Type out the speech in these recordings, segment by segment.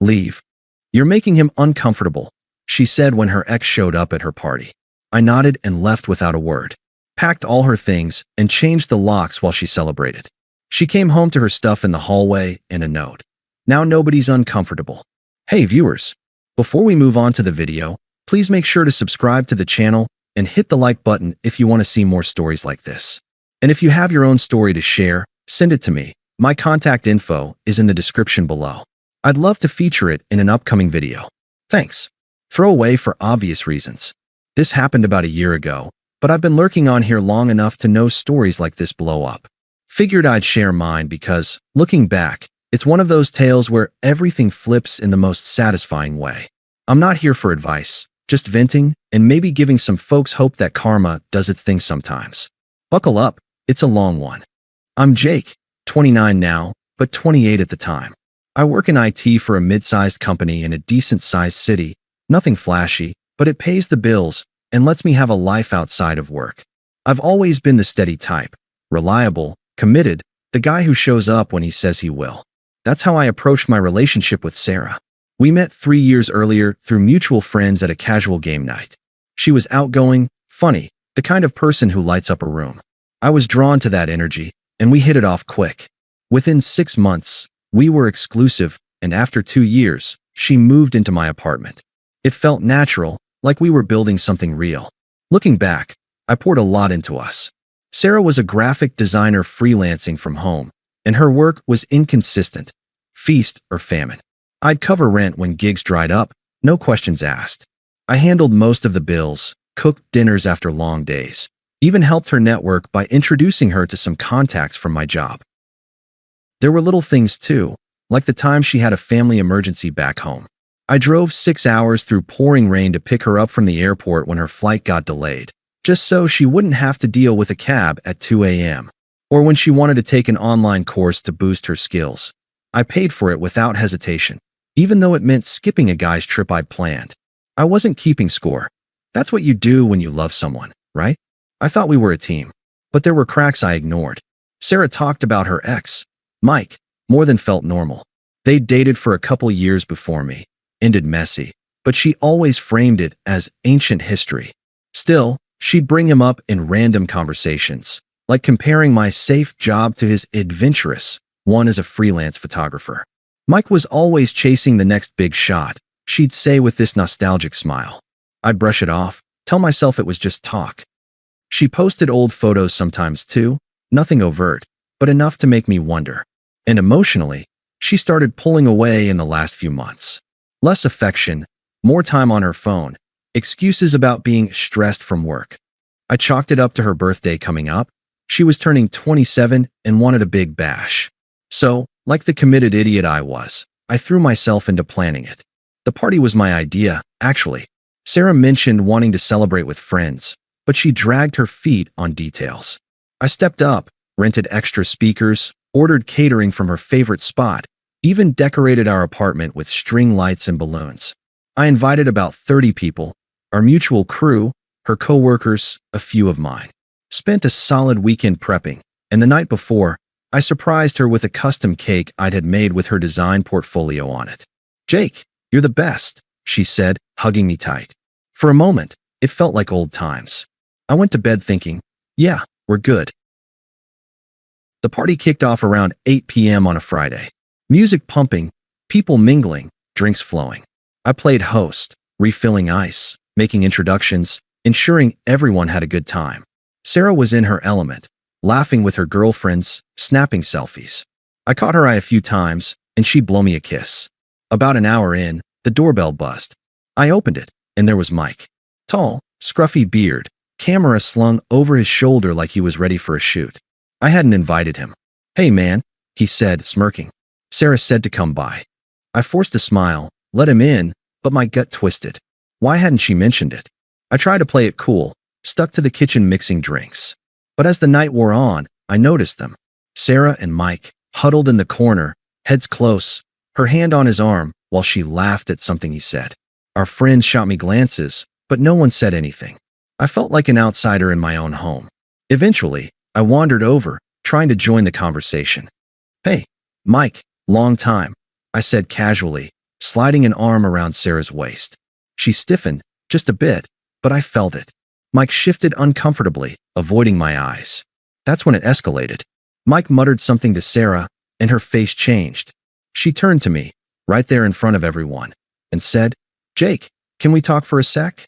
Leave. You're making him uncomfortable, she said when her ex showed up at her party. I nodded and left without a word. Packed all her things and changed the locks while she celebrated. She came home to her stuff in the hallway and a note. Now nobody's uncomfortable. Hey viewers, before we move on to the video, please make sure to subscribe to the channel and hit the like button if you want to see more stories like this. And if you have your own story to share, send it to me. My contact info is in the description below. I'd love to feature it in an upcoming video. Thanks. Throwaway for obvious reasons. This happened about a year ago, but I've been lurking on here long enough to know stories like this blow up. Figured I'd share mine because, looking back, it's one of those tales where everything flips in the most satisfying way. I'm not here for advice, just venting and maybe giving some folks hope that karma does its thing sometimes. Buckle up, it's a long one. I'm Jake, 29 now, but 28 at the time. I work in IT for a mid-sized company in a decent-sized city. Nothing flashy, but it pays the bills and lets me have a life outside of work. I've always been the steady type, reliable, committed, the guy who shows up when he says he will. That's how I approached my relationship with Sarah. We met 3 years earlier through mutual friends at a casual game night. She was outgoing, funny, the kind of person who lights up a room. I was drawn to that energy, and we hit it off quick. Within 6 months, we were exclusive, and after 2 years, she moved into my apartment. It felt natural, like we were building something real. Looking back, I poured a lot into us. Sarah was a graphic designer freelancing from home, and her work was inconsistent, feast or famine. I'd cover rent when gigs dried up, no questions asked. I handled most of the bills, cooked dinners after long days, even helped her network by introducing her to some contacts from my job. There were little things too, like the time she had a family emergency back home. I drove 6 hours through pouring rain to pick her up from the airport when her flight got delayed, just so she wouldn't have to deal with a cab at 2 a.m. Or when she wanted to take an online course to boost her skills. I paid for it without hesitation, even though it meant skipping a guy's trip I'd planned. I wasn't keeping score. That's what you do when you love someone, right? I thought we were a team, but there were cracks I ignored. Sarah talked about her ex, Mike, more than felt normal. They'd dated for a couple years before me, ended messy, but she always framed it as ancient history. Still, she'd bring him up in random conversations, like comparing my safe job to his adventurous one as a freelance photographer. Mike was always chasing the next big shot, she'd say with this nostalgic smile. I'd brush it off, tell myself it was just talk. She posted old photos sometimes too, nothing overt, but enough to make me wonder. And emotionally, she started pulling away in the last few months. Less affection, more time on her phone, excuses about being stressed from work. I chalked it up to her birthday coming up. She was turning 27 and wanted a big bash. So, like the committed idiot I was, I threw myself into planning it. The party was my idea, actually. Sarah mentioned wanting to celebrate with friends, but she dragged her feet on details. I stepped up, rented extra speakers, ordered catering from her favorite spot, even decorated our apartment with string lights and balloons. I invited about 30 people, our mutual crew, her coworkers, a few of mine. Spent a solid weekend prepping, and the night before, I surprised her with a custom cake I'd had made with her design portfolio on it. "Jake, you're the best," she said, hugging me tight. For a moment, it felt like old times. I went to bed thinking, yeah, we're good. The party kicked off around 8 p.m. on a Friday. Music pumping, people mingling, drinks flowing. I played host, refilling ice, making introductions, ensuring everyone had a good time. Sarah was in her element, laughing with her girlfriends, snapping selfies. I caught her eye a few times, and she'd blow me a kiss. About an hour in, the doorbell buzzed. I opened it, and there was Mike. Tall, scruffy beard, camera slung over his shoulder like he was ready for a shoot. I hadn't invited him. "Hey man," he said, smirking. Sarah said to come by. I forced a smile, let him in, but my gut twisted. Why hadn't she mentioned it? I tried to play it cool, stuck to the kitchen mixing drinks. But as the night wore on, I noticed them. Sarah and Mike, huddled in the corner, heads close, her hand on his arm, while she laughed at something he said. Our friends shot me glances, but no one said anything. I felt like an outsider in my own home. Eventually, I wandered over, trying to join the conversation. "Hey, Mike, long time," I said casually, sliding an arm around Sarah's waist. She stiffened, just a bit, but I felt it. Mike shifted uncomfortably, avoiding my eyes. That's when it escalated. Mike muttered something to Sarah, and her face changed. She turned to me, right there in front of everyone, and said, "Jake, can we talk for a sec?"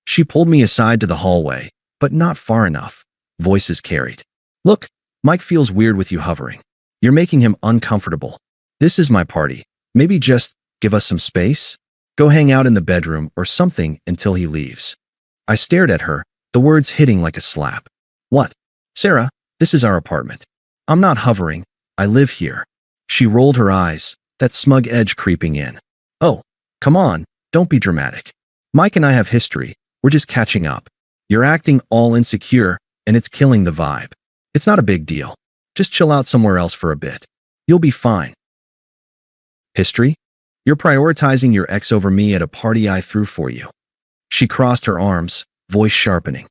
She pulled me aside to the hallway, but not far enough. Voices carried. "Look, Mike feels weird with you hovering. You're making him uncomfortable. This is my party. Maybe just give us some space? Go hang out in the bedroom or something until he leaves." I stared at her, the words hitting like a slap. "What? Sarah, this is our apartment. I'm not hovering. I live here." She rolled her eyes, that smug edge creeping in. "Oh, come on, don't be dramatic. Mike and I have history. We're just catching up. You're acting all insecure, and it's killing the vibe. It's not a big deal. Just chill out somewhere else for a bit. You'll be fine." "History? You're prioritizing your ex over me at a party I threw for you." She crossed her arms, voice sharpening.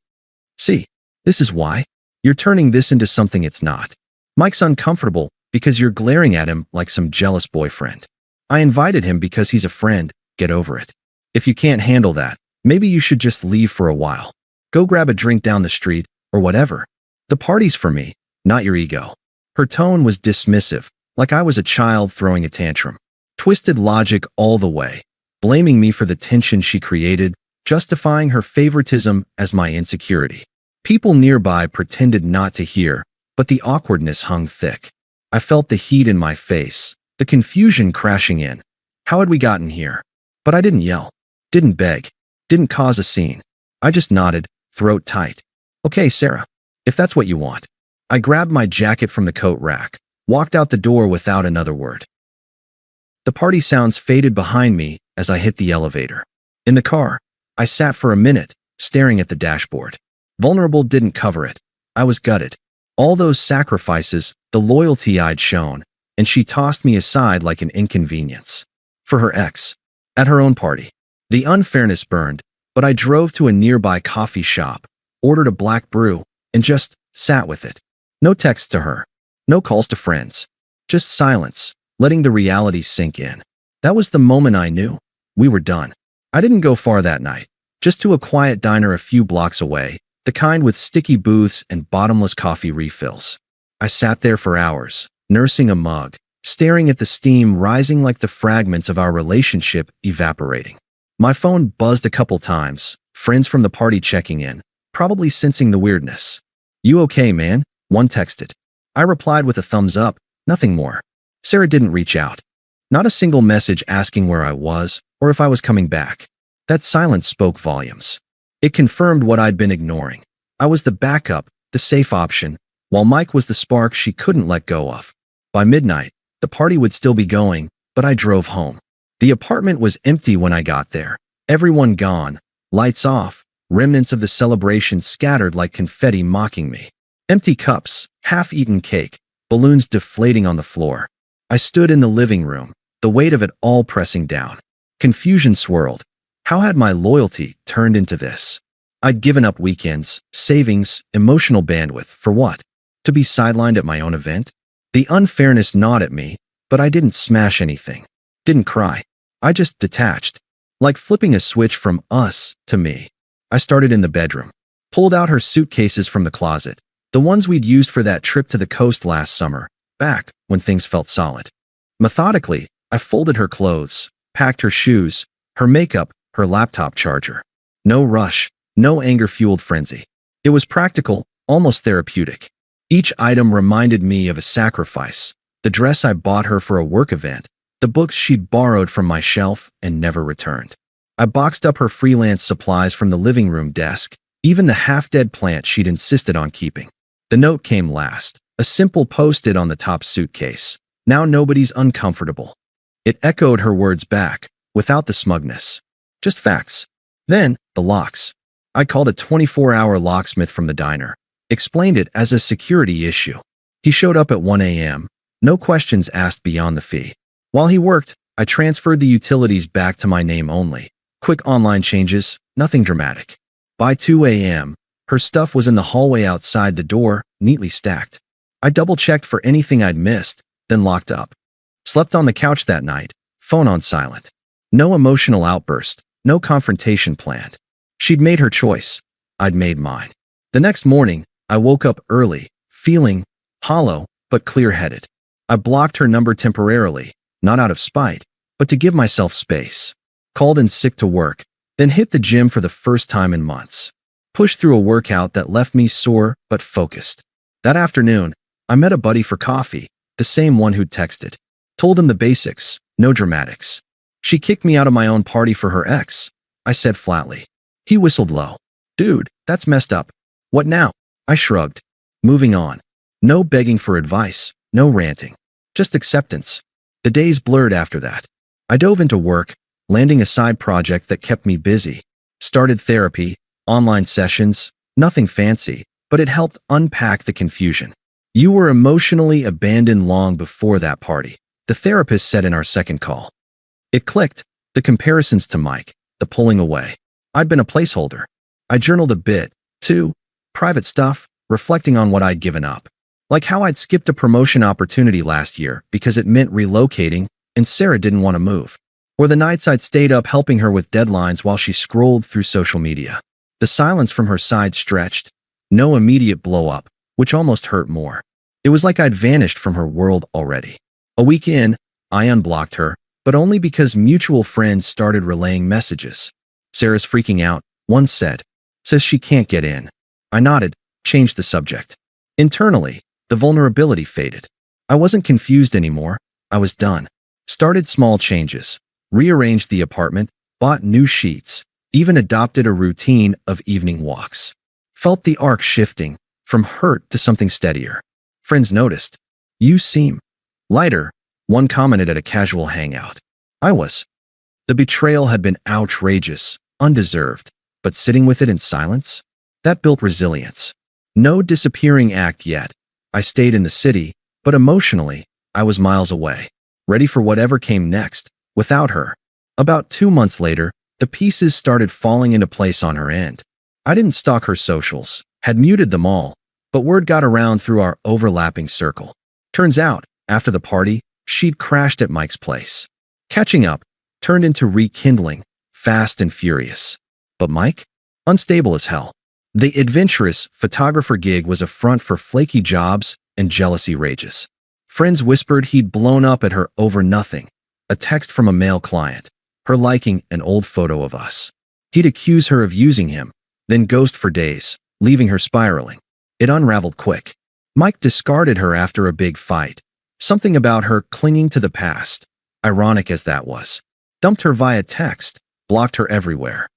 "See, this is why. You're turning this into something it's not. Mike's uncomfortable because you're glaring at him like some jealous boyfriend. I invited him because he's a friend. Get over it. If you can't handle that, maybe you should just leave for a while. Go grab a drink down the street, or whatever. The party's for me, not your ego." Her tone was dismissive, like I was a child throwing a tantrum. Twisted logic all the way, blaming me for the tension she created, justifying her favoritism as my insecurity. People nearby pretended not to hear, but the awkwardness hung thick. I felt the heat in my face, the confusion crashing in. How had we gotten here? But I didn't yell, didn't beg, didn't cause a scene. I just nodded, throat tight. "Okay, Sarah, if that's what you want." I grabbed my jacket from the coat rack, walked out the door without another word. The party sounds faded behind me as I hit the elevator. In the car, I sat for a minute, staring at the dashboard. Vulnerable didn't cover it. I was gutted. All those sacrifices, the loyalty I'd shown, and she tossed me aside like an inconvenience. For her ex. At her own party. The unfairness burned, but I drove to a nearby coffee shop, ordered a black brew, and just sat with it. No texts to her. No calls to friends. Just silence, letting the reality sink in. That was the moment I knew. We were done. I didn't go far that night. Just to a quiet diner a few blocks away, the kind with sticky booths and bottomless coffee refills. I sat there for hours, nursing a mug, staring at the steam rising like the fragments of our relationship evaporating. My phone buzzed a couple times, friends from the party checking in, probably sensing the weirdness. "You okay, man?" one texted. I replied with a thumbs up, nothing more. Sarah didn't reach out. Not a single message asking where I was or if I was coming back. That silence spoke volumes. It confirmed what I'd been ignoring. I was the backup, the safe option, while Mike was the spark she couldn't let go of. By midnight, the party would still be going, but I drove home. The apartment was empty when I got there. Everyone gone, lights off, remnants of the celebration scattered like confetti mocking me. Empty cups, half-eaten cake, balloons deflating on the floor. I stood in the living room, the weight of it all pressing down. Confusion swirled. How had my loyalty turned into this? I'd given up weekends, savings, emotional bandwidth, for what? To be sidelined at my own event? The unfairness gnawed at me, but I didn't smash anything. Didn't cry. I just detached. Like flipping a switch from us to me. I started in the bedroom. Pulled out her suitcases from the closet. The ones we'd used for that trip to the coast last summer, back when things felt solid. Methodically, I folded her clothes, packed her shoes, her makeup, her laptop charger. No rush, no anger-fueled frenzy. It was practical, almost therapeutic. Each item reminded me of a sacrifice. The dress I bought her for a work event, the books she'd borrowed from my shelf and never returned. I boxed up her freelance supplies from the living room desk, even the half-dead plant she'd insisted on keeping. The note came last, a simple post-it on the top suitcase. "Now nobody's uncomfortable." It echoed her words back, without the smugness. Just facts. Then, the locks. I called a 24-hour locksmith from the diner, explained it as a security issue. He showed up at 1 a.m., no questions asked beyond the fee. While he worked, I transferred the utilities back to my name only. Quick online changes, nothing dramatic. By 2 a.m., her stuff was in the hallway outside the door, neatly stacked. I double-checked for anything I'd missed, then locked up. Slept on the couch that night, phone on silent. No emotional outburst, no confrontation planned. She'd made her choice. I'd made mine. The next morning, I woke up early, feeling hollow but clear-headed. I blocked her number temporarily, not out of spite, but to give myself space. Called in sick to work, then hit the gym for the first time in months. Pushed through a workout that left me sore but focused. That afternoon, I met a buddy for coffee, the same one who'd texted. Told him the basics, no dramatics. She kicked me out of my own party for her ex, I said flatly. He whistled low. Dude, that's messed up. What now? I shrugged. Moving on. No begging for advice, no ranting. Just acceptance. The days blurred after that. I dove into work, landing a side project that kept me busy. Started therapy, online sessions, nothing fancy, but it helped unpack the confusion. You were emotionally abandoned long before that party, the therapist said in our second call. It clicked, the comparisons to Mike, the pulling away. I'd been a placeholder. I journaled a bit, too, private stuff, reflecting on what I'd given up. Like how I'd skipped a promotion opportunity last year because it meant relocating and Sarah didn't want to move. Or the nights I'd stayed up helping her with deadlines while she scrolled through social media. The silence from her side stretched. No immediate blow-up, which almost hurt more. It was like I'd vanished from her world already. A week in, I unblocked her, but only because mutual friends started relaying messages. Sarah's freaking out, one said. Says she can't get in. I nodded, changed the subject. Internally, the vulnerability faded. I wasn't confused anymore. I was done. Started small changes. Rearranged the apartment, bought new sheets, even adopted a routine of evening walks. Felt the arc shifting, from hurt to something steadier. Friends noticed. You seem lighter, one commented at a casual hangout. I was. The betrayal had been outrageous, undeserved, but sitting with it in silence? That built resilience. No disappearing act yet. I stayed in the city, but emotionally, I was miles away, ready for whatever came next, without her. About 2 months later, the pieces started falling into place on her end. I didn't stalk her socials, had muted them all, but word got around through our overlapping circle. Turns out, after the party, she'd crashed at Mike's place. Catching up turned into rekindling, fast and furious. But Mike? Unstable as hell. The adventurous photographer gig was a front for flaky jobs and jealousy rages. Friends whispered he'd blown up at her over nothing. A text from a male client, her liking an old photo of us. He'd accuse her of using him, then ghost for days, leaving her spiraling. It unraveled quick. Mike discarded her after a big fight. Something about her clinging to the past, ironic as that was. Dumped her via text, blocked her everywhere.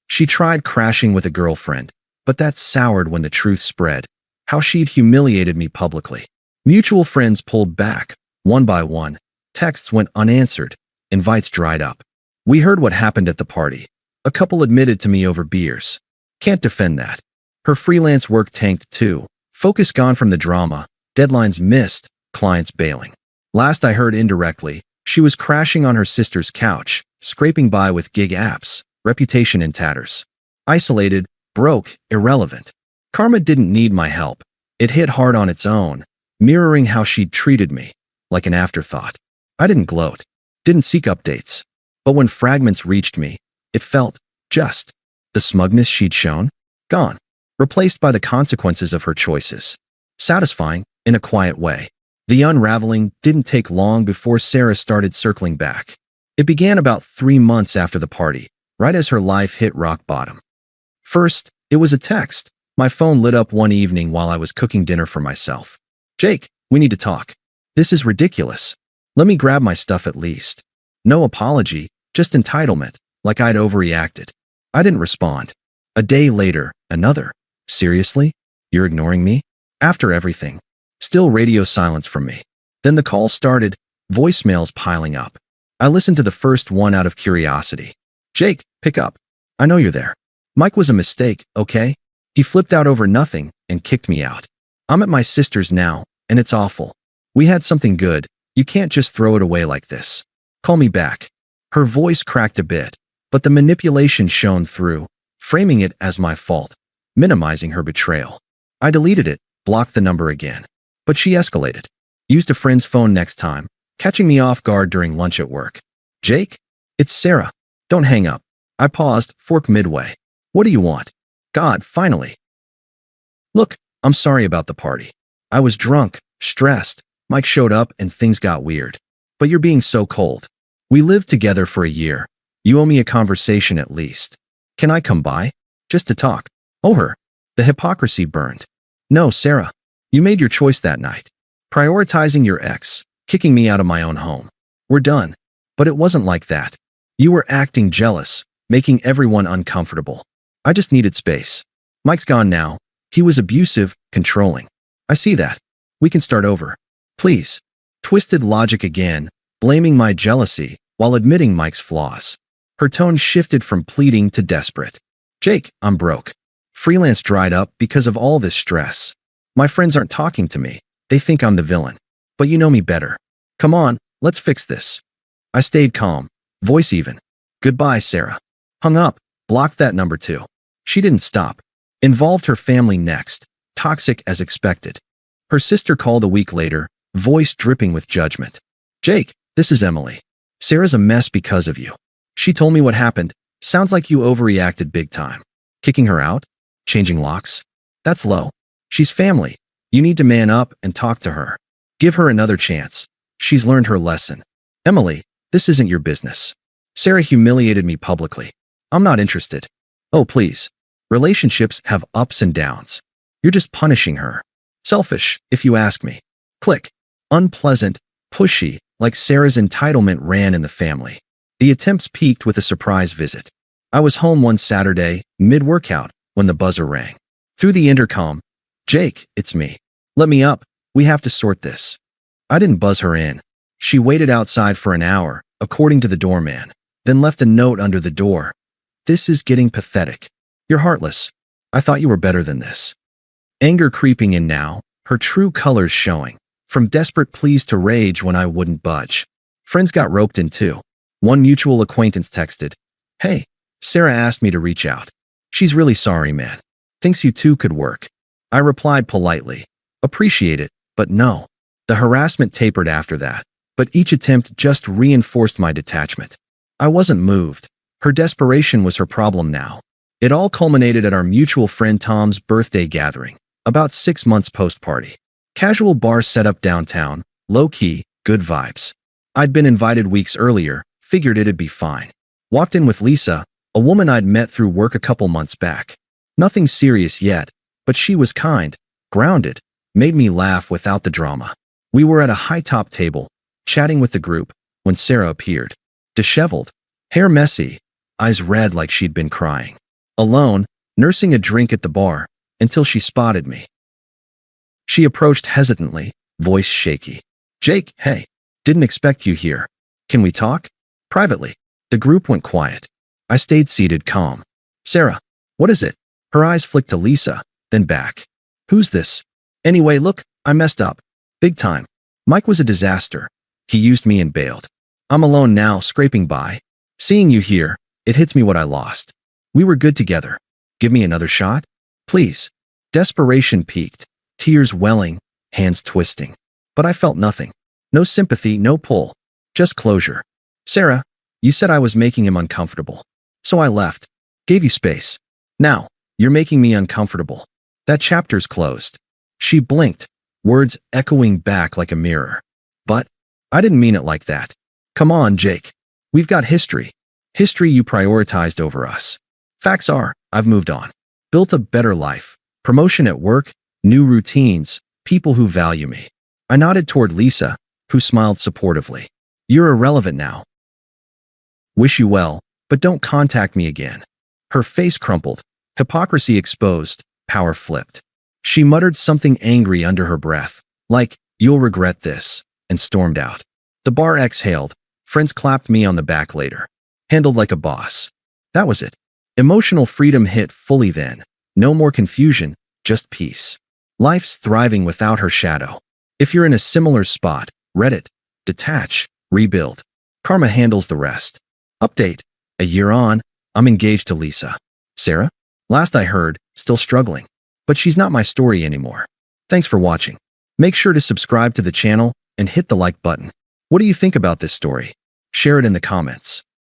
She tried crashing with a girlfriend, but that soured when the truth spread, how she'd humiliated me publicly. Mutual friends pulled back, one by one. Texts went unanswered, invites dried up. We heard what happened at the party. A couple admitted to me over beers. Can't defend that. Her freelance work tanked too. Focus gone from the drama, deadlines missed, clients bailing. Last I heard indirectly, she was crashing on her sister's couch, scraping by with gig apps, reputation in tatters. Isolated, broke, irrelevant. Karma didn't need my help. It hit hard on its own, mirroring how she'd treated me, like an afterthought. I didn't gloat, didn't seek updates. But when fragments reached me, it felt just. The smugness she'd shown? Gone. Replaced by the consequences of her choices. Satisfying, in a quiet way. The unraveling didn't take long before Sarah started circling back. It began about 3 months after the party, right as her life hit rock bottom. First, it was a text. My phone lit up one evening while I was cooking dinner for myself. Jake, we need to talk. This is ridiculous. Let me grab my stuff at least. No apology, just entitlement, like I'd overreacted. I didn't respond. A day later, another. Seriously? You're ignoring me? After everything. Still radio silence from me. Then the call started, voicemails piling up. I listened to the first one out of curiosity. Jake, pick up. I know you're there. Mike was a mistake, okay? He flipped out over nothing and kicked me out. I'm at my sister's now, and it's awful. We had something good. You can't just throw it away like this. Call me back. Her voice cracked a bit, but the manipulation shone through, framing it as my fault, minimizing her betrayal. I deleted it, blocked the number again. But she escalated. Used a friend's phone next time, catching me off guard during lunch at work. Jake? It's Sarah. Don't hang up. I paused, fork midway. What do you want? God, finally. Look, I'm sorry about the party. I was drunk, stressed. Mike showed up and things got weird. But you're being so cold. We lived together for a year. You owe me a conversation at least. Can I come by? Just to talk. Oh, her. The hypocrisy burned. No, Sarah. You made your choice that night. Prioritizing your ex, kicking me out of my own home. We're done. But it wasn't like that. You were acting jealous, making everyone uncomfortable. I just needed space. Mike's gone now. He was abusive, controlling. I see that. We can start over. Please. Twisted logic again, blaming my jealousy while admitting Mike's flaws. Her tone shifted from pleading to desperate. Jake, I'm broke. Freelance dried up because of all this stress. My friends aren't talking to me. They think I'm the villain. But you know me better. Come on, let's fix this. I stayed calm, voice even. Goodbye, Sarah. Hung up, blocked that number too. She didn't stop. Involved her family next, toxic as expected. Her sister called a week later, voice dripping with judgment. Jake, this is Emily. Sarah's a mess because of you. She told me what happened. Sounds like you overreacted big time. Kicking her out? Changing locks? That's low. She's family. You need to man up and talk to her. Give her another chance. She's learned her lesson. Emily, this isn't your business. Sarah humiliated me publicly. I'm not interested. Oh, please. Relationships have ups and downs. You're just punishing her. Selfish, if you ask me. Click. Unpleasant, pushy, like Sarah's entitlement ran in the family. The attempts peaked with a surprise visit. I was home one Saturday, mid-workout, when the buzzer rang. Through the intercom, Jake, it's me. Let me up. We have to sort this. I didn't buzz her in. She waited outside for an hour, according to the doorman, then left a note under the door. This is getting pathetic. You're heartless. I thought you were better than this. Anger creeping in now, her true colors showing. From desperate pleas to rage when I wouldn't budge. Friends got roped in too. One mutual acquaintance texted, Hey, Sarah asked me to reach out. She's really sorry, man. Thinks you two could work. I replied politely. Appreciate it, but no. The harassment tapered after that, but each attempt just reinforced my detachment. I wasn't moved. Her desperation was her problem now. It all culminated at our mutual friend Tom's birthday gathering, about 6 months post-party. Casual bar set up downtown, low-key, good vibes. I'd been invited weeks earlier, figured it'd be fine. Walked in with Lisa, a woman I'd met through work a couple months back. Nothing serious yet, but she was kind, grounded, made me laugh without the drama. We were at a high-top table, chatting with the group, when Sarah appeared. Disheveled, hair messy, eyes red like she'd been crying. Alone, nursing a drink at the bar, until she spotted me. She approached hesitantly, voice shaky. Jake, hey, didn't expect you here. Can we talk? Privately. The group went quiet. I stayed seated calm. Sarah, what is it? Her eyes flicked to Lisa, then back. Who's this? Anyway, look, I messed up. Big time. Mike was a disaster. He used me and bailed. I'm alone now, scraping by. Seeing you here, it hits me what I lost. We were good together. Give me another shot? Please. Desperation peaked. Tears welling, hands twisting. But I felt nothing. No sympathy, no pull. Just closure. Sarah, you said I was making him uncomfortable. So I left. Gave you space. Now, you're making me uncomfortable. That chapter's closed. She blinked, words echoing back like a mirror. But I didn't mean it like that. Come on, Jake. We've got history. History you prioritized over us. Facts are, I've moved on. Built a better life. Promotion at work, new routines, people who value me. I nodded toward Lisa, who smiled supportively. You're irrelevant now. Wish you well, but don't contact me again. Her face crumpled, hypocrisy exposed, power flipped. She muttered something angry under her breath, like, you'll regret this, and stormed out. The bar exhaled. Friends clapped me on the back later. Handled like a boss. That was it. Emotional freedom hit fully then. No more confusion, just peace. Life's thriving without her shadow. If you're in a similar spot, Reddit, detach, rebuild. Karma handles the rest. Update. A year on, I'm engaged to Lisa. Sarah? Last I heard, still struggling. But she's not my story anymore. Thanks for watching. Make sure to subscribe to the channel and hit the like button. What do you think about this story? Share it in the comments.